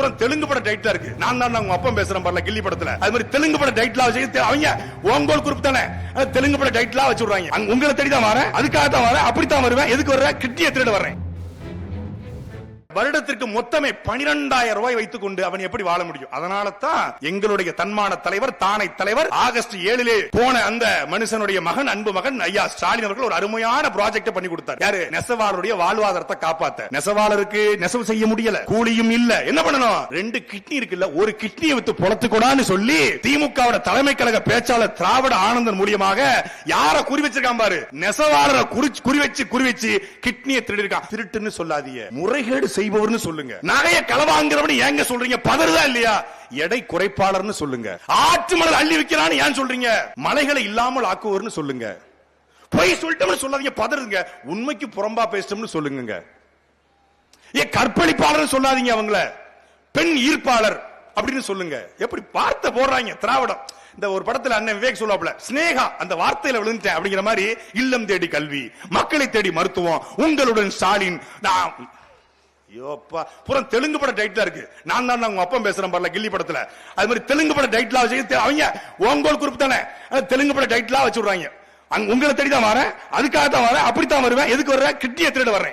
புறம் தெலுங்கு பட டைட்டிலா இருக்கு. நான் தான் உங்க அப்பா பேசுறேன் பாருல கில்லி படத்துல. அது மாதிரி தெலுங்கு பட டைட்டிலா வச்சு அவங்க உங்கள் குரூப் தானே தெலுங்கு பட டைட்டிலா வச்சு விடுறாங்க. உங்களை தேடி தான் வரேன், அதுக்காக தான் வரேன், அப்படித்தான் வருவேன். எதுக்கு வர்ற? கிட்னியை திருட வர்றேன். வருடத்திற்கு மொத்தமே 12,000 ரூபாய் வைத்துக் கொண்டு அவன் எப்படி வாழ முடியும்? அதனால தான் எங்களுடைய தன்மான தலைவர், தானை தலைவர் ஆகஸ்ட் 7 போன அந்த மனுஷனுடைய மகன், அன்பு மகன் ஐயா ஸ்டாலின் அவர்கள் ஒரு அருமையான ப்ராஜெக்ட் பண்ணி கொடுத்தார். யாரு? நெசவாளருடைய வாழ்வாதாரத்தை காப்பாத்த. நெசவாளருக்கு நெசவு செய்ய முடியல, கூலியும் இல்ல, என்ன பண்ணணும்? 2 கிட்னி இருக்குல்ல, ஒரு கிட்னியை வித்து பொழத்துக்கூடான்னு சொல்லி திமுக தலைமை கழக பேச்சாளர் திராவிட ஆனந்தன் மூலியமாக யார குறி வச்சிருக்கான் பாரு, நெசவாளரை குறி வச்சு கிட்னியை திருடி இருக்கான். திருட்டுன்னு சொல்லாதீங்க, முறைகேடு செய்பவர்னு சொல்லுங்க. நகைய களவாங்கிறவனு ஏங்க சொல்றீங்க? பதறுதா இல்லையா? எடை குறைப்பாளர்னு சொல்லுங்க. ஆற்று மணல் அள்ளி விக்கிறான்னு ஏன் சொல்றீங்க? மலைகளை இல்லாமல் ஆக்குவர்னு சொல்லுங்க. பொய் சொல்லிட்டோம்னு சொல்லாதீங்க, பதறுங்க. உண்மைக்கு புறம்பா பேசிட்டோம்னு சொல்லுங்க. கற்பழிப்பாளர் சொல்லாதீங்க, அவங்கள பெண் ஈர்ப்பாளர் அப்படின்னு சொல்லுங்க. எப்படி வார்த்தை போடுறாங்க திராவிடம். இந்த ஒரு படத்துல அண்ணன் விவேக் சொல்லாப்ல, ஸ்னேகா அந்த வார்த்தையில விழுந்துட்டேன் அப்படிங்கிற மாதிரி, இல்லம் தேடி கல்வி, மக்களை தேடி மருத்துவம், உங்களுடன் ஸ்டாலின். புறம் தெலுங்கு பட டைட்டிலா இருக்கு. நான் தான் உங்க அப்பா பேசுறேன் பாருல கில்லி படத்துல. அது மாதிரி தெலுங்கு பட டைட்டிலா வச்சு அவங்க உங்கள் குரூப் தானே தெலுங்கு பட டைட்டிலா வச்சு விடுறாங்க. உங்களை தேடி தான் வரேன், அதுக்காக தான் வரேன், அப்படித்தான் வருவேன். எதுக்கு வர்ற? கிட்னியை திருட வர்றேன்.